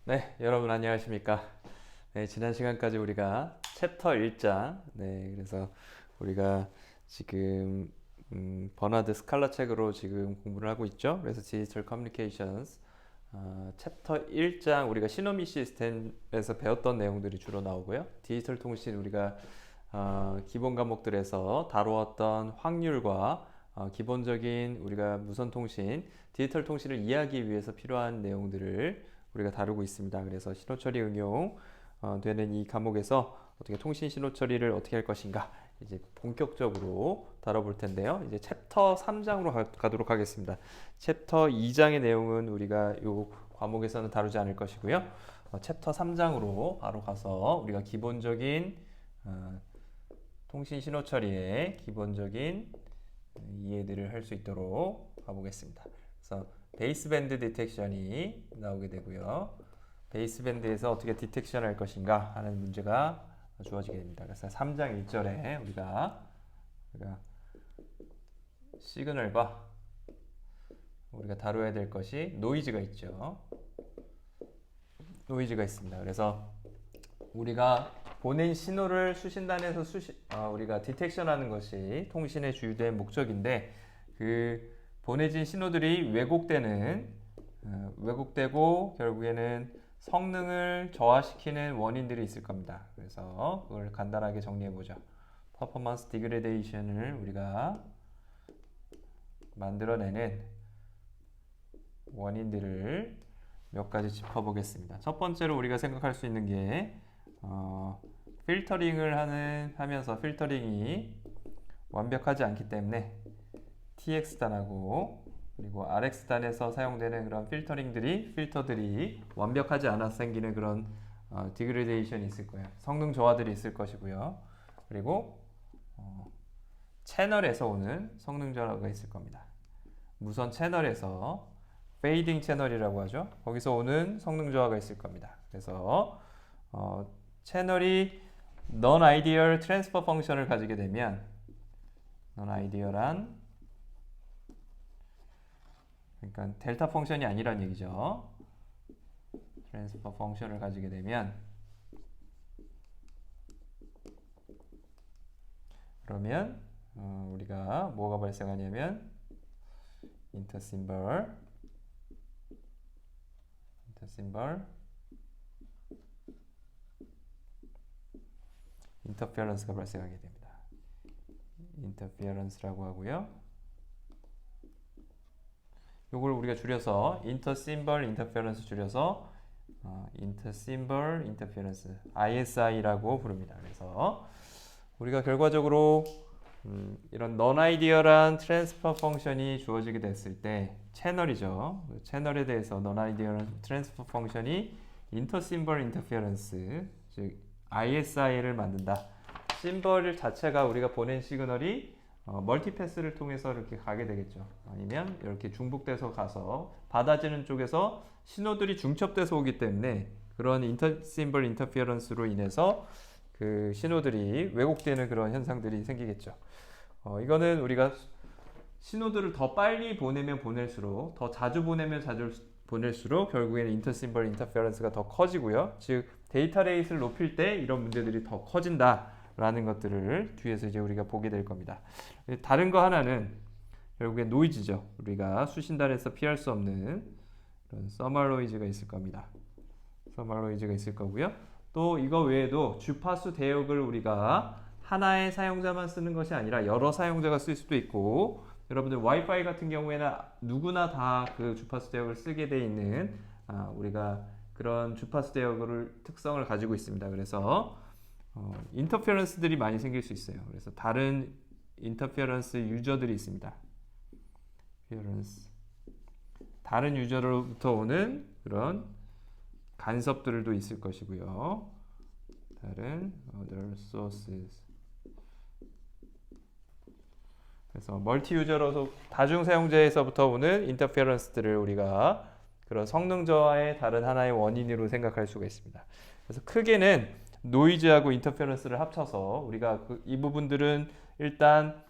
네, 여러분 안녕하십니까? 네, 지난 시간까지 우리가 챕터 1장, 그래서 우리가 지금 버나드 스칼라 책으로 지금 공부를 하고 있죠. 그래서 디지털 커뮤니케이션스 챕터 1장 우리가 시노미 시스템에서 배웠던 내용들이 주로 나오고요. 디지털 통신 우리가 기본 과목들에서 다루었던 확률과 기본적인 우리가 무선 통신, 디지털 통신을 이해하기 위해서 필요한 내용들을 우리가 다루고 있습니다. 그래서 신호 처리 응용 되는 이 과목에서 어떻게 통신 신호 처리를 어떻게 할 것인가 이제 본격적으로 다뤄볼 텐데요. 이제 챕터 3장으로 가도록 하겠습니다. 챕터 2장의 내용은 우리가 이 과목에서는 다루지 않을 것이고요. 챕터 3장으로 바로 가서 우리가 기본적인 통신 신호 처리의 기본적인 이해들을 할 수 있도록 가보겠습니다. 그래서 베이스밴드 디텍션이 나오게 되고요. 베이스밴드에서 어떻게 디텍션 할 것인가 하는 문제가 주어지게 됩니다. 그래서 3장 1절에 우리가 시그널과 우리가 다뤄야 될 것이 노이즈가 있죠. 노이즈가 있습니다. 그래서 우리가 보낸 신호를 수신단에서 우리가 디텍션하는 것이 통신의 주된 목적인데 그 보내진 신호들이 왜곡되고 결국에는 성능을 저하시키는 원인들이 있을 겁니다. 그래서 그걸 간단하게 정리해 보죠. 퍼포먼스 디그레데이션을 우리가 만들어내는 원인들을 몇 가지 짚어보겠습니다. 첫 번째로 우리가 생각할 수 있는 게 필터링을 하면서 필터링이 완벽하지 않기 때문에 TX단하고 그리고 RX단에서 사용되는 그런 필터들이 완벽하지 않아서 생기는 그런 디그레데이션이 있을 거예요. 성능 저하들이 있을 것이고요. 그리고 채널에서 오는 성능 저하가 있을 겁니다. 무선 채널에서 페이딩 채널이라고 하죠. 거기서 오는 성능 저하가 있을 겁니다. 그래서 채널이 non-ideal transfer function을 가지게 되면 non-ideal한 그러니까 델타 펑션이 아니란 얘기죠. 트랜스퍼 펑션을 가지게 되면 그러면 우리가 뭐가 발생하냐면 인터심벌 인터피어런스가 발생하게 됩니다. 인터피어런스라고 하고요. 요걸 우리가 줄여서 인터심벌 인터피어런스 줄여서 인터심벌 인터피어런스 ISI라고 부릅니다. 그래서 우리가 결과적으로 이런 non-ideal한 트랜스퍼 펑션이 주어지게 됐을 때 채널이죠. 채널에 대해서 non-ideal한 트랜스퍼 펑션이 인터심벌 인터피어런스 즉 ISI를 만든다. 심벌 자체가 우리가 보낸 시그널이 멀티패스를 통해서 이렇게 가게 되겠죠. 아니면 이렇게 중복돼서 가서 받아지는 쪽에서 신호들이 중첩돼서 오기 때문에 그런 인터심벌 인터피어런스로 인해서 그 신호들이 왜곡되는 그런 현상들이 생기겠죠. 이거는 우리가 신호들을 더 빨리 보내면 보낼수록 더 자주 보내면 자주 보낼수록 결국에는 인터심벌 인터피어런스가 더 커지고요. 즉 데이터 레이스를 높일 때 이런 문제들이 더 커진다라는 것들을 뒤에서 이제 우리가 보게 될 겁니다. 다른 거 하나는 결국에 노이즈죠. 우리가 수신단에서 피할 수 없는 그런 서멀 노이즈가 있을 겁니다. 서멀 노이즈가 있을 거고요. 또 이거 외에도 주파수 대역을 우리가 하나의 사용자만 쓰는 것이 아니라 여러 사용자가 쓸 수도 있고 여러분들 와이파이 같은 경우에는 누구나 다 그 주파수 대역을 쓰게 돼 있는 우리가 그런 주파수 대역을 특성을 가지고 있습니다. 그래서 인터페런스들이 많이 생길 수 있어요. 그래서 다른 인터페런스 유저들이 있습니다. 다른 유저로부터 오는 그런 간섭들도 있을 것이고요. 다른 other sources. 그래서 멀티 유저로서 다중 사용자에서부터 오는 인터페런스들을 우리가 그런 성능 저하의 다른 하나의 원인으로 생각할 수가 있습니다. 그래서 크게는 노이즈하고 인터페런스를 합쳐서 우리가 이 부분들은 일단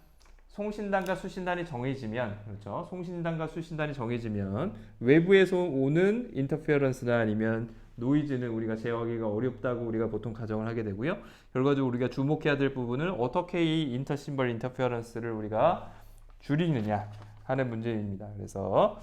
송신단과 수신단이 정해지면 그렇죠. 송신단과 수신단이 정해지면 외부에서 오는 인터페런스나 아니면 노이즈는 우리가 제어하기가 어렵다고 우리가 보통 가정을 하게 되고요. 결과적으로 우리가 주목해야 될 부분은 어떻게 이 인터심벌 인터페어런스를 우리가 줄이느냐 하는 문제입니다. 그래서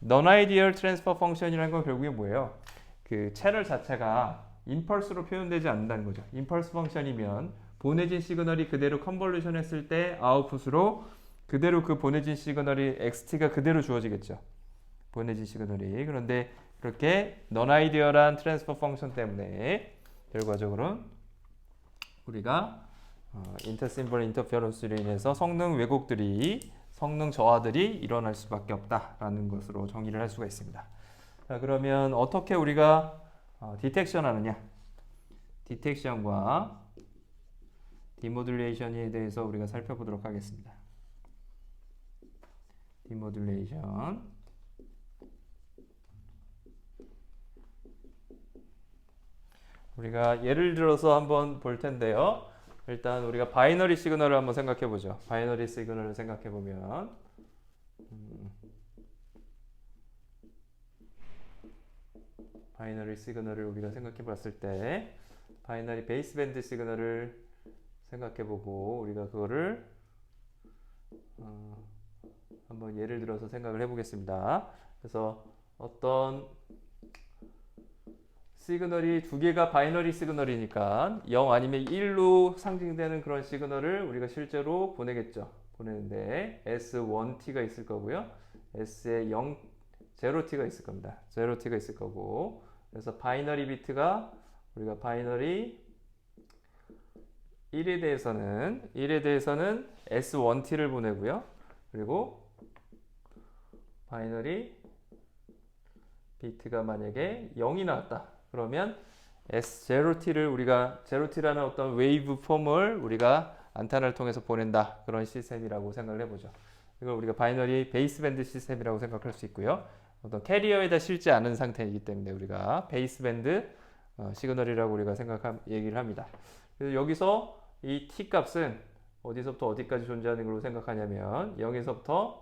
non-ideal transfer function이라는 건 결국에 뭐예요? 그 채널 자체가 임펄스로 표현되지 않는다는 거죠. 임펄스 펑션이면 보내진 시그널이 그대로 컨볼루션 했을 때 아웃풋으로 그대로 그 보내진 시그널이 xt가 그대로 주어지겠죠. 보내진 시그널이. 그런데 그렇게 non-ideal한 트랜스퍼 펑션 때문에 결과적으로 우리가 인터심벌 인터페어런스로 인해서 성능 왜곡들이 성능 저하들이 일어날 수밖에 없다라는 것으로 정의를 할 수가 있습니다. 자, 그러면 어떻게 우리가 디텍션 하느냐? 디텍션과 디모듈레이션에 대해서 우리가 살펴보도록 하겠습니다. 디모듈레이션. 우리가 예를 들어서 한번 볼 텐데요. 일단 우리가 바이너리 시그널을 한번 생각해 보죠. 바이너리 시그널을 생각해 보면 바이너리 시그널을 우리가 생각해 봤을 때 바이너리 베이스밴드 시그널을 생각해 보고 우리가 그거를 한번 예를 들어서 생각을 해 보겠습니다. 그래서 어떤 시그널이 두 개가 바이너리 시그널이니까 0 아니면 1로 상징되는 그런 시그널을 우리가 실제로 보내겠죠. 보내는데 S1T가 있을 거고요. S에 0T가 있을 겁니다. 0T가 있을 거고 그래서 바이너리 비트가 우리가 바이너리 1에 대해서는 S1T를 보내고요. 그리고 바이너리 비트가 만약에 0이 나왔다. 그러면 S0T를 우리가 0T라는 어떤 웨이브 폼을 우리가 안테나를 통해서 보낸다. 그런 시스템이라고 생각을 해보죠. 이걸 우리가 바이너리 베이스밴드 시스템이라고 생각할 수 있고요. 어떤 캐리어에다 실지 않은 상태이기 때문에 우리가 베이스밴드 시그널이라고 우리가 얘기를 합니다. 그래서 여기서 이 T 값은 어디서부터 어디까지 존재하는 걸로 생각하냐면 0에서부터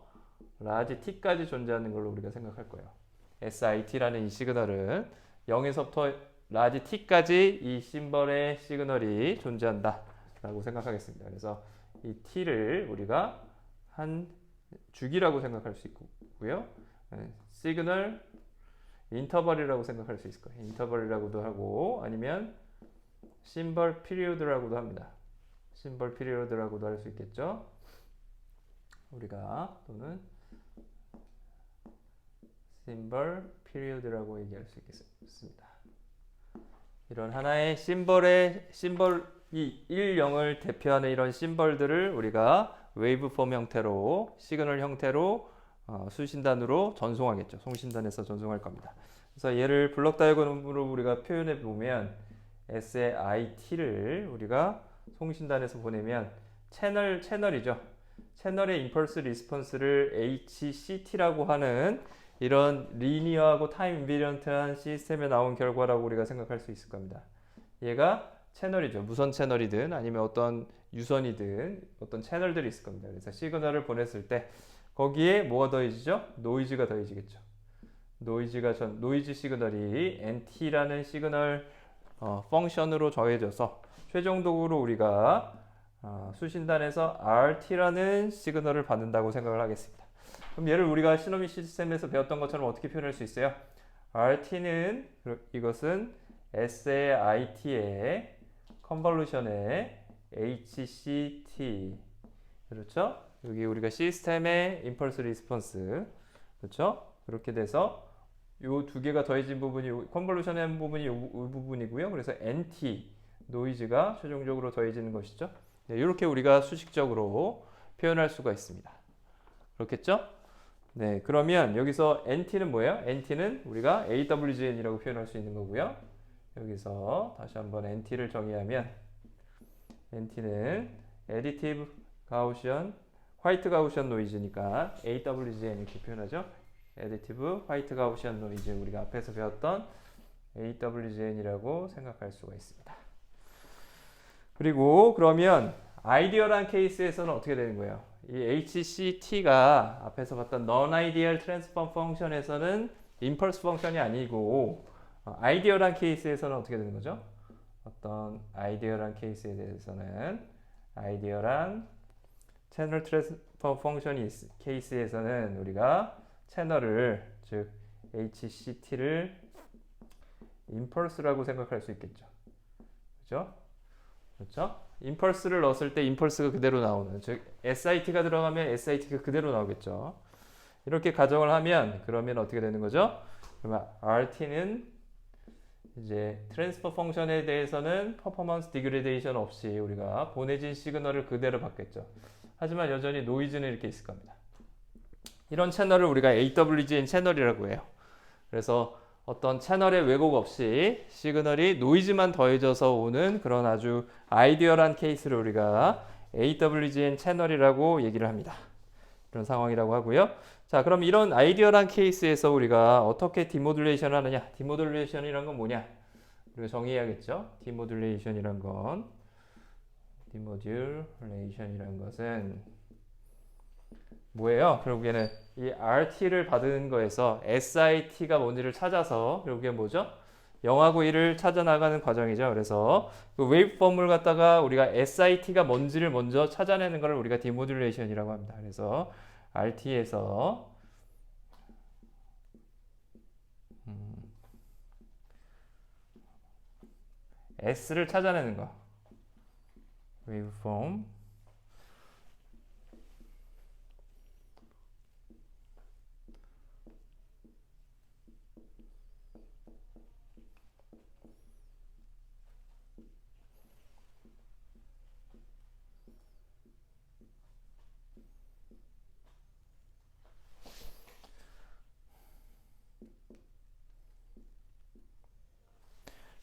라지 T까지 존재하는 걸로 우리가 생각할 거예요. SIT라는 이 시그널은 0에서부터 라지 T까지 이 심벌의 시그널이 존재한다 라고 생각하겠습니다. 그래서 이 T를 우리가 한 주기라고 생각할 수 있고요. 시그널 인터벌이라고 생각할 수 있을 거예요. 인터벌이라고도 하고 아니면 심벌 피리오드라고도 합니다. 심벌 피리오드라고도 할 수 있겠죠. 우리가 또는 심벌 피리오드라고 얘기할 수 있겠습니다. 이런 하나의 심벌이 1, 0을 대표하는 이런 심벌들을 우리가 웨이브 폼 형태로 시그널 형태로 수신단으로 전송하겠죠. 송신단에서 전송할 겁니다. 그래서 얘를 블록 다이어그램으로 우리가 표현해 보면 S의 IT를 우리가 송신단에서 보내면 채널이죠. 채널의 임펄스 리스폰스를 HCT라고 하는 이런 리니어하고 타임 인비리언트한 시스템에 나온 결과라고 우리가 생각할 수 있을 겁니다. 얘가 채널이죠. 무선 채널이든 아니면 어떤 유선이든 어떤 채널들이 있을 겁니다. 그래서 시그널을 보냈을 때 거기에 뭐가 더해지죠? 노이즈가 더해지겠죠. 노이즈 시그널이 NT라는 시그널 펑션으로 더해져서 최종적으로 우리가 수신단에서 RT라는 시그널을 받는다고 생각을 하겠습니다. 그럼 얘를 우리가 시노미 시스템에서 배웠던 것처럼 어떻게 표현할 수 있어요? RT는 이것은 S의 IT의 컨볼루션의 HCT 그렇죠? 여기 우리가 시스템의 임펄스 리스폰스 그렇죠? 그렇게 돼서 요 두 개가 더해진 부분이 컨볼루션의 부분이 이 부분이고요. 그래서 NT 노이즈가 최종적으로 더해지는 것이죠. 네, 이렇게 우리가 수식적으로 표현할 수가 있습니다. 그렇겠죠? 네, 그러면 여기서 NT는 뭐예요? NT는 우리가 AWGN이라고 표현할 수 있는 거고요. 여기서 다시 한번 NT를 정의하면 NT는 Additive Gaussian 화이트 가우시안 노이즈니까 AWGN 이렇게 표현하죠. Additive 화이트 가우시안 노이즈 우리가 앞에서 배웠던 AWGN이라고 생각할 수가 있습니다. 그리고 그러면 아이디얼한 케이스에서는 어떻게 되는 거예요? 이 HCT가 앞에서 봤던 Non-Ideal Transform Function에서는 임펄스 펑션이 아니고 아이디어란 케이스에서는 어떻게 되는 거죠? 어떤 아이디어란 케이스에 대해서는 아이디어란 채널 트랜스퍼 펑션이 케이스에서는 우리가 채널을 즉 HCT를 임펄스라고 생각할 수 있겠죠. 그렇죠? 그렇죠? 임펄스를 넣었을 때 임펄스가 그대로 나오는 즉 SIT가 들어가면 SIT가 그대로 나오겠죠. 이렇게 가정을 하면 그러면 어떻게 되는 거죠? 그러면 RT는 이제 트랜스퍼 펑션에 대해서는 퍼포먼스 디그레데이션 없이 우리가 보내진 시그널을 그대로 받겠죠. 하지만 여전히 노이즈는 이렇게 있을 겁니다. 이런 채널을 우리가 AWGN 채널이라고 해요. 그래서 어떤 채널의 왜곡 없이 시그널이 노이즈만 더해져서 오는 그런 아주 아이디어란 케이스를 우리가 AWGN 채널이라고 얘기를 합니다. 이런 상황이라고 하고요. 자, 그럼 이런 아이디어란 케이스에서 우리가 어떻게 디모듈레이션을 하느냐? 디모듈레이션이란 건 뭐냐? 우리가 정의해야겠죠? 디모듈레이션이란 것은 뭐예요? 결국에는 이 RT를 받은 거에서 SIT가 뭔지를 찾아서 결국에 뭐죠? 0하고 1을 찾아 나가는 과정이죠. 그래서 그 웨이브폼을 갖다가 우리가 SIT가 뭔지를 먼저 찾아내는 걸 우리가 디모듈레이션이라고 합니다. 그래서 RT에서 S를 찾아내는 거. 웨이브폼.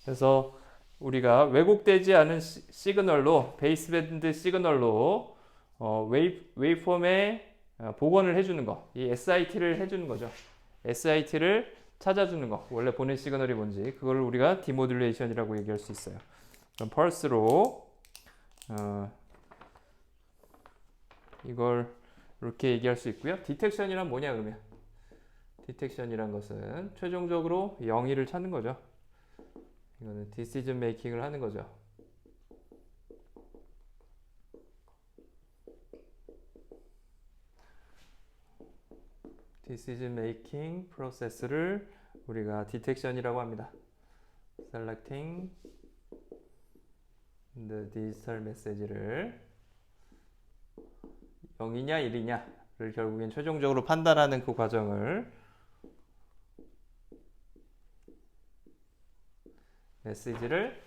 그래서 우리가 왜곡되지 않은 시그널로 베이스밴드 시그널로 웨이브폼에 복원을 해주는 거, 이 SIT를 해주는 거죠. SIT를 찾아주는 거, 원래 보낸 시그널이 뭔지 그걸 우리가 디모듈레이션이라고 얘기할 수 있어요. 그럼 펄스로 이걸 이렇게 얘기할 수 있고요. 디텍션이란 뭐냐 그러면? 디텍션이란 것은 최종적으로 영의를 찾는 거죠. 이거는 디시전 메이킹을 하는 거죠. 디시전 메이킹 프로세스를 우리가 디텍션이라고 합니다. Selecting the digital message를 0이냐 1이냐를 결국엔 최종적으로 판단하는 그 과정을 메시지를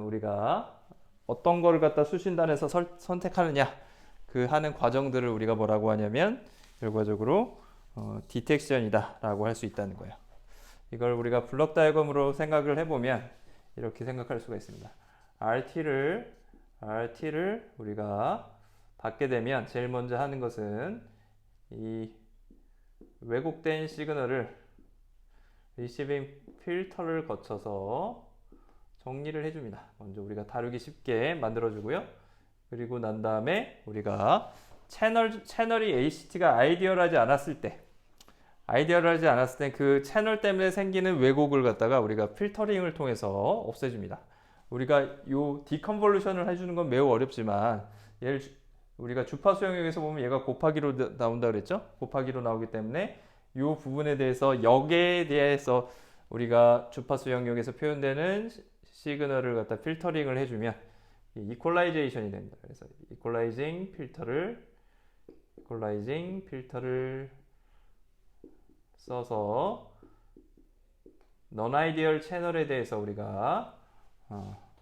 우리가 어떤 거를 갖다 수신단에서 선택하느냐 그 하는 과정들을 우리가 뭐라고 하냐면 결과적으로 디텍션이다 라고 할 수 있다는 거예요. 이걸 우리가 블록 다이어그램으로 생각을 해보면 이렇게 생각할 수가 있습니다. RT를 우리가 받게 되면 제일 먼저 하는 것은 이 왜곡된 시그널을 리시빙 필터를 거쳐서 정리를 해줍니다. 먼저 우리가 다루기 쉽게 만들어주고요. 그리고 난 다음에 우리가 채널이 ACT가 아이디어하지 않았을 때 그 채널 때문에 생기는 왜곡을 갖다가 우리가 필터링을 통해서 없애줍니다. 우리가 요 디컨볼루션을 해주는 건 매우 어렵지만 얘를 우리가 주파수 영역에서 보면 얘가 곱하기로 나온다 그랬죠? 곱하기로 나오기 때문에 이 부분에 대해서 역에 대해서 우리가 주파수 영역에서 표현되는 시그널을 갖다 필터링을 해주면 이퀄라이제이션이 됩니다. 그래서 이퀄라이징 필터를 써서 넌 아이디얼 채널에 대해서 우리가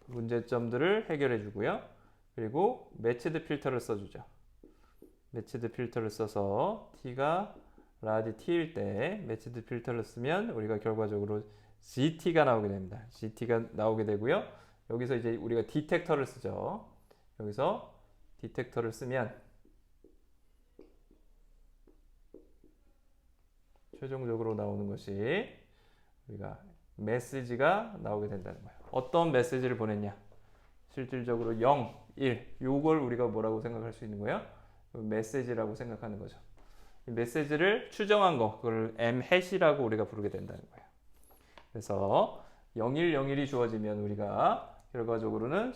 문제점들을 해결해 주고요. 그리고 매치드 필터를 써주죠. 매치드 필터를 써서 t가 라지 t일 때 매치드 필터를 쓰면 우리가 결과적으로 GT가 나오게 됩니다. GT가 나오게 되고요. 여기서 이제 우리가 디텍터를 쓰죠. 여기서 디텍터를 쓰면 최종적으로 나오는 것이 우리가 메시지가 나오게 된다는 거예요. 어떤 메시지를 보냈냐? 실질적으로 0, 1 요걸 우리가 뭐라고 생각할 수 있는 거예요? 메시지라고 생각하는 거죠. 이 메시지를 추정한 거 그걸 M 해시라고 우리가 부르게 된다는 거예요. 그래서 0101이 주어지면 우리가 결과적으로는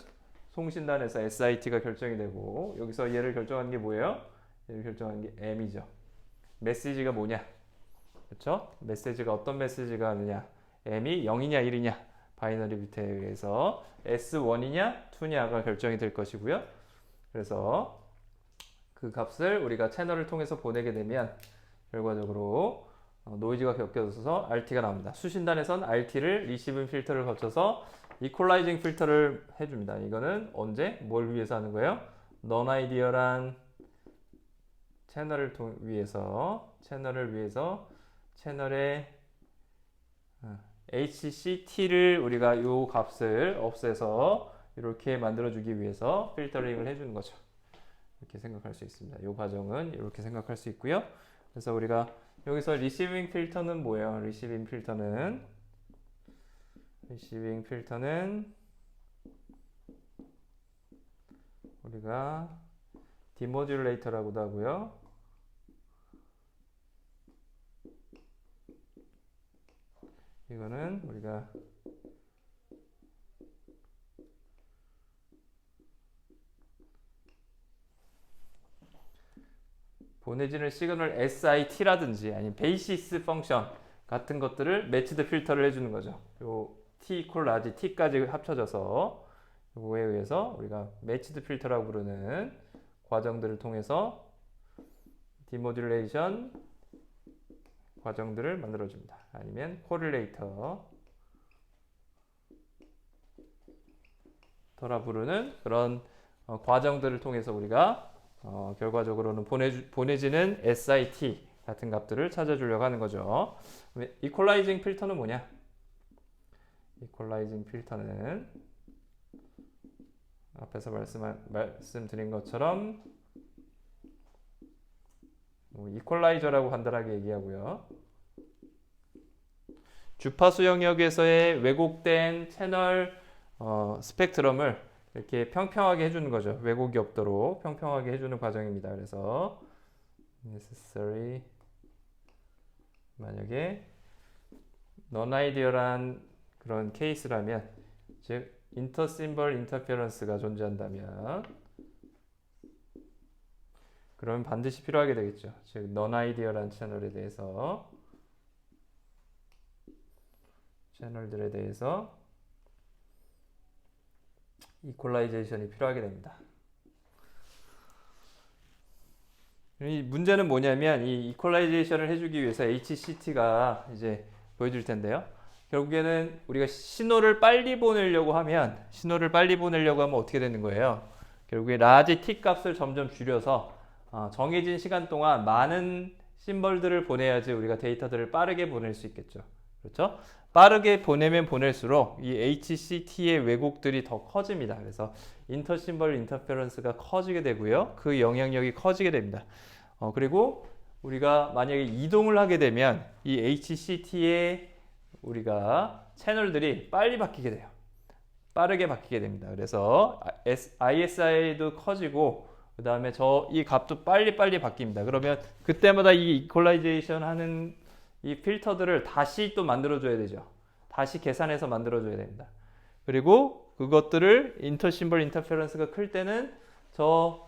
송신단에서 SIT가 결정이 되고 여기서 얘를 결정하는 게 뭐예요? 얘를 결정하는 게 M이죠. 메시지가 뭐냐? 그렇죠? 메시지가 어떤 메시지가 하느냐? M이 0이냐 1이냐? 바이너리 비트에 의해서 S1이냐 2냐가 결정이 될 것이고요. 그래서 그 값을 우리가 채널을 통해서 보내게 되면 결과적으로 노이즈가 겹쳐져서 RT가 나옵니다. 수신단에선 RT를 리시빙 필터를 거쳐서 이퀄라이징 필터를 해줍니다. 이거는 언제? 뭘 위해서 하는 거예요? non 아이디어란 채널을 위해서 채널의 HCT를 우리가 요 값을 없애서 이렇게 만들어주기 위해서 필터링을 해주는 거죠. 이렇게 생각할 수 있습니다. 이 과정은 이렇게 생각할 수 있고요. 그래서 우리가 여기서 리시빙 필터는 뭐예요? 리시빙 필터는 우리가 디모듈레이터라고도 하고요. 이거는 우리가 보내지는 시그널 SIT라든지 아니면 베이시스 펑션 같은 것들을 매치드 필터를 해주는 거죠. 요 T 이퀄 라지 T까지 합쳐져서 요거에 의해서 우리가 매치드 필터라고 부르는 과정들을 통해서 디모듈레이션 과정들을 만들어줍니다. 아니면 코릴레이터 더라 부르는 그런 과정들을 통해서 우리가 결과적으로는 보내지는 SIT 같은 값들을 찾아주려고 하는 거죠. 이퀄라이징 필터는 뭐냐? 이퀄라이징 필터는 앞에서 말씀드린 것처럼 이퀄라이저라고 간단하게 얘기하고요. 주파수 영역에서의 왜곡된 채널 스펙트럼을 이렇게 평평하게 해주는 거죠. 왜곡이 없도록 평평하게 해주는 과정입니다. 그래서 necessary 만약에 non-ideal한 그런 케이스라면 즉 인터심벌 인터페런스가 존재한다면 그러면 반드시 필요하게 되겠죠. 즉 non-ideal한 채널에 대해서 채널들에 대해서 이퀄라이제이션이 필요하게 됩니다. 이 문제는 뭐냐면 이 이퀄라이제이션을 해주기 위해서 HCT가 이제 보여줄 텐데요. 결국에는 우리가 신호를 빨리 보내려고 하면 어떻게 되는 거예요? 결국에 라지 T 값을 점점 줄여서 정해진 시간 동안 많은 심벌들을 보내야지 우리가 데이터들을 빠르게 보낼 수 있겠죠. 그렇죠? 빠르게 보내면 보낼수록 이 HCT의 왜곡들이 더 커집니다. 그래서 인터심벌 인터페런스가 커지게 되고요. 그 영향력이 커지게 됩니다. 그리고 우리가 만약에 이동을 하게 되면 이 HCT의 우리가 채널들이 빨리 바뀌게 돼요. 빠르게 바뀌게 됩니다. 그래서 ISI도 커지고 그 다음에 이 값도 빨리 바뀝니다. 그러면 그때마다 이 이퀄라이제이션 하는 이 필터들을 다시 또 만들어줘야 되죠. 다시 계산해서 만들어줘야 됩니다. 그리고 그것들을 인터심벌 인터페런스가 클 때는 저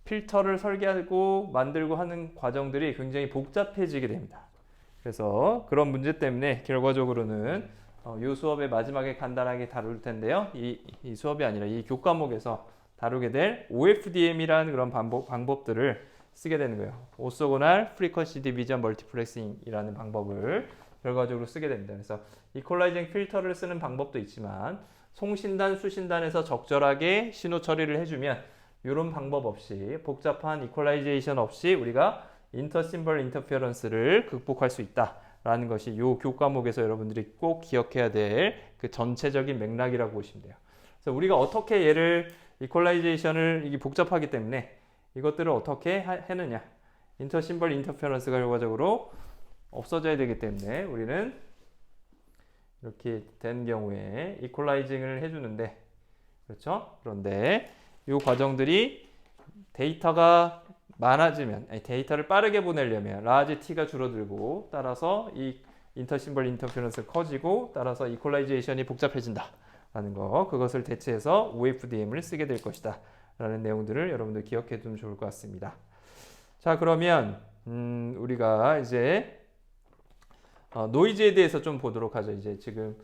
필터를 설계하고 만들고 하는 과정들이 굉장히 복잡해지게 됩니다. 그래서 그런 문제 때문에 결과적으로는 이 수업의 마지막에 간단하게 다룰 텐데요. 이 수업이 아니라 이 교과목에서 다루게 될 OFDM이라는 그런 방법들을 쓰게 되는 거예요. 오소고날 프리퀀시 디비전 멀티플렉싱이라는 방법을 결과적으로 쓰게 됩니다. 그래서 이퀄라이징 필터를 쓰는 방법도 있지만 송신단, 수신단에서 적절하게 신호 처리를 해주면 이런 방법 없이 복잡한 이퀄라이제이션 없이 우리가 인터심벌 인터페런스를 극복할 수 있다라는 것이 이 교과목에서 여러분들이 꼭 기억해야 될 그 전체적인 맥락이라고 보시면 돼요. 그래서 우리가 어떻게 얘를 이퀄라이제이션을 이게 복잡하기 때문에 이것들을 어떻게 해느냐? 인터심벌 인터페런스가 결과적으로 없어져야 되기 때문에 우리는 이렇게 된 경우에 이퀄라이징을 해주는데 그렇죠? 그런데 이 과정들이 데이터가 많아지면 데이터를 빠르게 보내려면 라지 T가 줄어들고 따라서 이 인터심벌 인터페런스가 커지고 따라서 이퀄라이제이션이 복잡해진다 라는 거, 그것을 대체해서 OFDM을 쓰게 될 것이다 라는 내용들을 여러분들 기억해 두면 좋을 것 같습니다. 자, 그러면 우리가 이제 노이즈에 대해서 좀 보도록 하죠. 이제 지금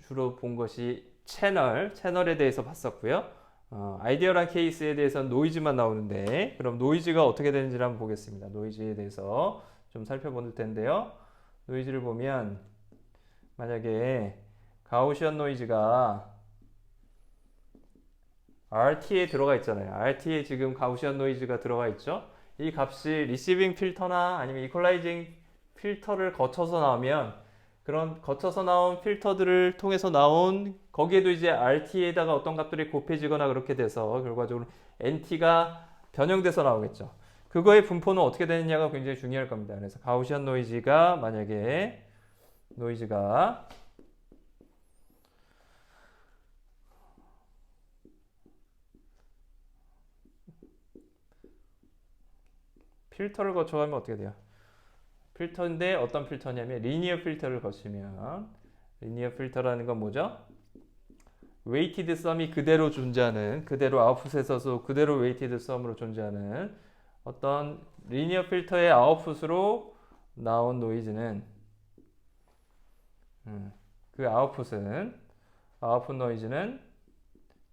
주로 본 것이 채널에 대해서 봤었고요. 아이디어란 케이스에 대해서는 노이즈만 나오는데, 그럼 노이즈가 어떻게 되는지를 한번 보겠습니다. 노이즈에 대해서 좀 살펴볼 텐데요. 노이즈를 보면 만약에 가우시언 노이즈가 RT에 들어가 있잖아요. RT에 지금 가우시언 노이즈가 들어가 있죠. 이 값이 리시빙 필터나 아니면 이퀄라이징 필터를 거쳐서 나오면, 그런 거쳐서 나온 필터들을 통해서 나온 거기에도 이제 RT에다가 어떤 값들이 곱해지거나 그렇게 돼서 결과적으로 NT가 변형돼서 나오겠죠. 그거의 분포는 어떻게 되느냐가 굉장히 중요할 겁니다. 그래서 가우시안 노이즈가 만약에 노이즈가 필터를 거쳐가면 어떻게 돼요? 필터인데 어떤 필터냐면 리니어 필터를 거치면, 리니어 필터라는 건 뭐죠? 웨이티드 썸이 그대로 존재하는, 그대로 아웃풋에서도 그대로 웨이티드 썸으로 존재하는 어떤 리니어 필터의 아웃풋으로 나온 노이즈는, 그 아웃풋 노이즈는,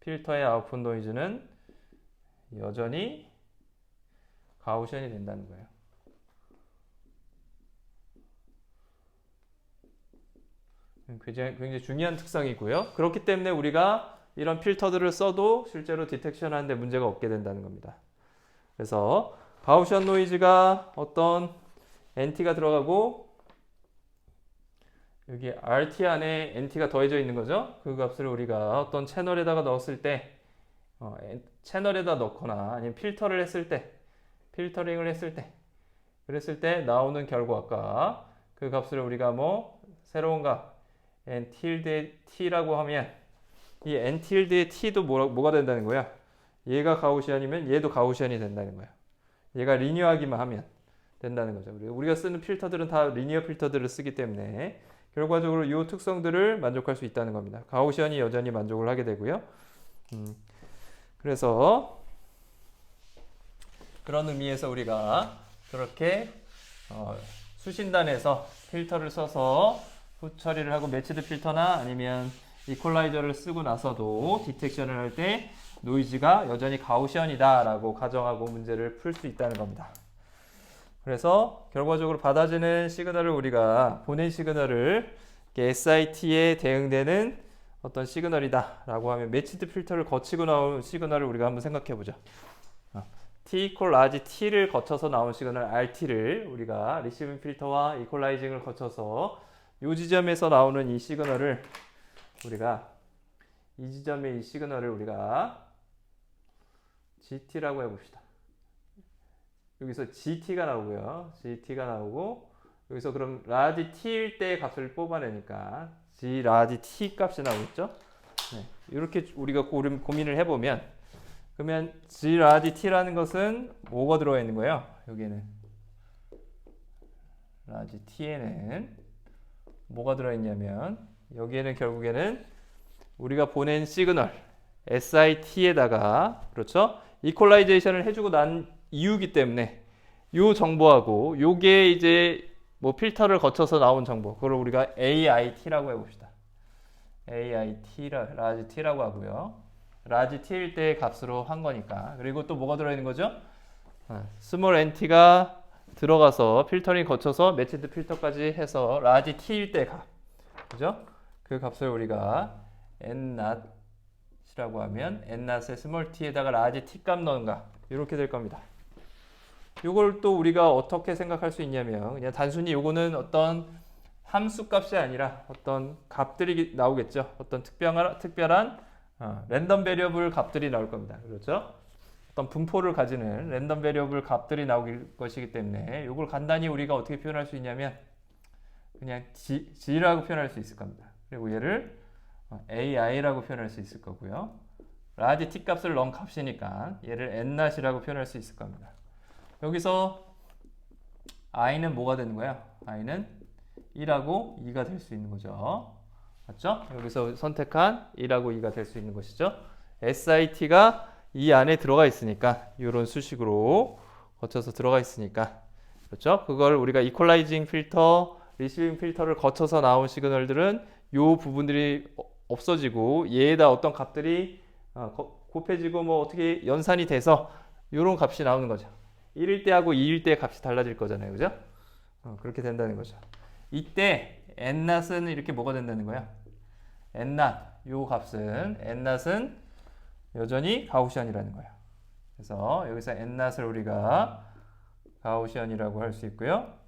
필터의 아웃풋 노이즈는 여전히 가우시안이 된다는 거예요. 굉장히 중요한 특성이고요. 그렇기 때문에 우리가 이런 필터들을 써도 실제로 디텍션 하는데 문제가 없게 된다는 겁니다. 그래서 가우시안 노이즈가 어떤 NT가 들어가고 여기 RT 안에 NT가 더해져 있는 거죠. 그 값을 우리가 어떤 채널에다가 넣었을 때, 채널에다 넣거나 아니면 필터링을 했을 때 그랬을 때 나오는 결과가, 그 값을 우리가 뭐 새로운 값 n tilde t라고 하면, 이 n tilde t도 뭐가 된다는 거야? 얘가 가우시안이면 얘도 가우시안이 된다는 거야. 얘가 리니어하기만 하면 된다는 거죠. 우리가 쓰는 필터들은 다 리니어 필터들을 쓰기 때문에 결과적으로 이 특성들을 만족할 수 있다는 겁니다. 가우시안이 여전히 만족을 하게 되고요. 그래서 그런 의미에서 우리가 그렇게 수신단에서 필터를 써서 후처리를 하고 매치드 필터나 아니면 이퀄라이저를 쓰고 나서도 디텍션을 할 때 노이즈가 여전히 가우시언이다 라고 가정하고 문제를 풀 수 있다는 겁니다. 그래서 결과적으로 받아지는 시그널을, 우리가 보낸 시그널을 SIT에 대응되는 어떤 시그널이다 라고 하면, 매치드 필터를 거치고 나온 시그널을 우리가 한번 생각해 보죠. T equal 라지 T를 거쳐서 나온 시그널 RT를 우리가 리시빙 필터와 이퀄라이징을 거쳐서 이 지점에서 나오는 이 시그널을 우리가, 이 지점의 이 시그널을 우리가 GT라고 해봅시다. 여기서 GT가 나오고요. GT가 나오고, 여기서 그럼 라지 T일 때의 값을 뽑아내니까 G 라지 T 값이 나오겠죠? 네, 이렇게 우리가 고민을 해보면, 그러면 G 라지 T라는 것은 뭐가 들어가 있는 거예요? 여기에는 라지 T에는 뭐가 들어있냐면, 여기에는 결국에는 우리가 보낸 시그널 SIT에다가, 그렇죠? 이퀄라이제이션을 해주고 난 이유기 때문에 이 정보하고 요게 이제 뭐 필터를 거쳐서 나온 정보, 그걸 우리가 AIT라고 해봅시다. 라지 T라고 하고요. 라지 T일 때의 값으로 한 거니까. 그리고 또 뭐가 들어있는 거죠? 스몰 NT가 들어가서 필터링 거쳐서 매치드 필터까지 해서 라지 T일 때 값, 그죠? 그 값을 우리가 n-이라고 하면 n-의 스몰 t에다가 라지 t 값 넣은가, 이렇게 될 겁니다. 이걸 또 우리가 어떻게 생각할 수 있냐면, 그냥 단순히 요거는 어떤 함수 값이 아니라 어떤 값들이 나오겠죠. 어떤 특별한 랜덤 베리어블 값들이 나올 겁니다. 그렇죠? 어떤 분포를 가지는 랜덤 베리어블 값들이 나올 것이기 때문에 이걸 간단히 우리가 어떻게 표현할 수 있냐면 그냥 G라고 표현할 수 있을 겁니다. 그리고 얘를 AI라고 표현할 수 있을 거고요. 라지 T 값을 넣은 값이니까 얘를 N-이라고 표현할 수 있을 겁니다. 여기서 I는 뭐가 되는 거야? I는 1하고 2가 될 수 있는 거죠. 맞죠? 여기서 선택한 1하고 2가 될 수 있는 것이죠. SIT가 이 안에 들어가 있으니까 이런 수식으로 거쳐서 들어가 있으니까 그렇죠? 그걸 우리가 이퀄라이징 필터, 리시빙 필터를 거쳐서 나온 시그널들은 이 부분들이 없어지고 얘에다 어떤 값들이 곱해지고 뭐 어떻게 연산이 돼서 이런 값이 나오는 거죠. 1일 때하고 2일 때 값이 달라질 거잖아요. 그죠? 그렇게 된다는 거죠. 이때 n낫은 이렇게 뭐가 된다는 거야? n낫, 요 값은 n낫은 여전히 가우시안이라는 거예요. 그래서 여기서 n낫을 우리가 가우시안이라고 할 수 있고요.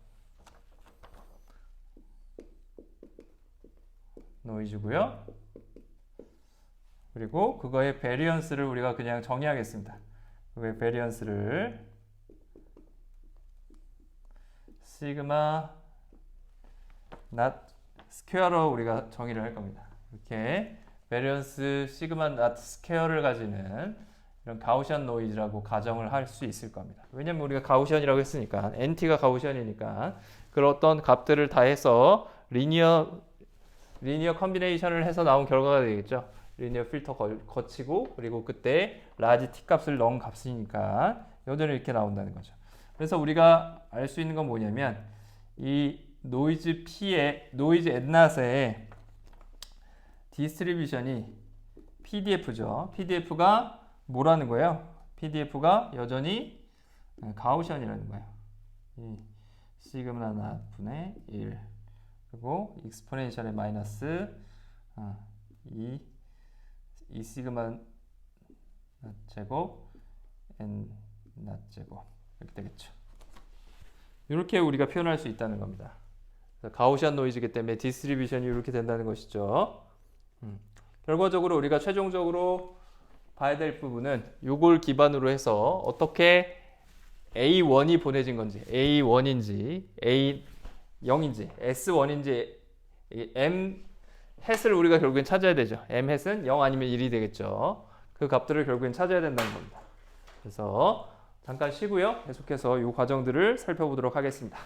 노이즈고요. 그리고 그거의 베리언스를 우리가 그냥 정의하겠습니다. 그거의 베리언스를 시그마 not 스퀘어로 우리가 정의를 할 겁니다. 이렇게 베리언스 시그마 not 스퀘어를 가지는 이런 가우시안 노이즈라고 가정을 할 수 있을 겁니다. 왜냐면 우리가 가우시안이라고 했으니까 NT가 가우시안이니까 그런 어떤 값들을 다 해서 리니어 컨비네이션을 해서 나온 결과가 되겠죠. 리니어 필터 거치고 그리고 그때 라지 t 값을 넣은 값이니까 여전히 이렇게 나온다는 거죠. 그래서 우리가 알 수 있는 건 뭐냐면 이 노이즈 P의 노이즈 엔낫의 디스트리뷰션이 PDF죠. PDF가 뭐라는 거예요? PDF가 여전히 가우시안이라는 거예요. 이 시그마 낫 분의 1 그리고 익스포넨셜의 마이너스 2 시그마 낫 제곱 n 낫 제곱 이렇게 되겠죠. 이렇게 우리가 표현할 수 있다는 겁니다. 가우시안 노이즈이기 때문에 디스트리뷰션이 이렇게 된다는 것이죠. 결과적으로 우리가 최종적으로 봐야 될 부분은 이걸 기반으로 해서 어떻게 A1이 보내진 건지 A1인지 A0인지 S1인지 M 햇을 우리가 결국엔 찾아야 되죠. M 햇은 0 아니면 1이 되겠죠. 그 값들을 결국엔 찾아야 된다는 겁니다. 그래서 잠깐 쉬고요. 계속해서 이 과정들을 살펴보도록 하겠습니다.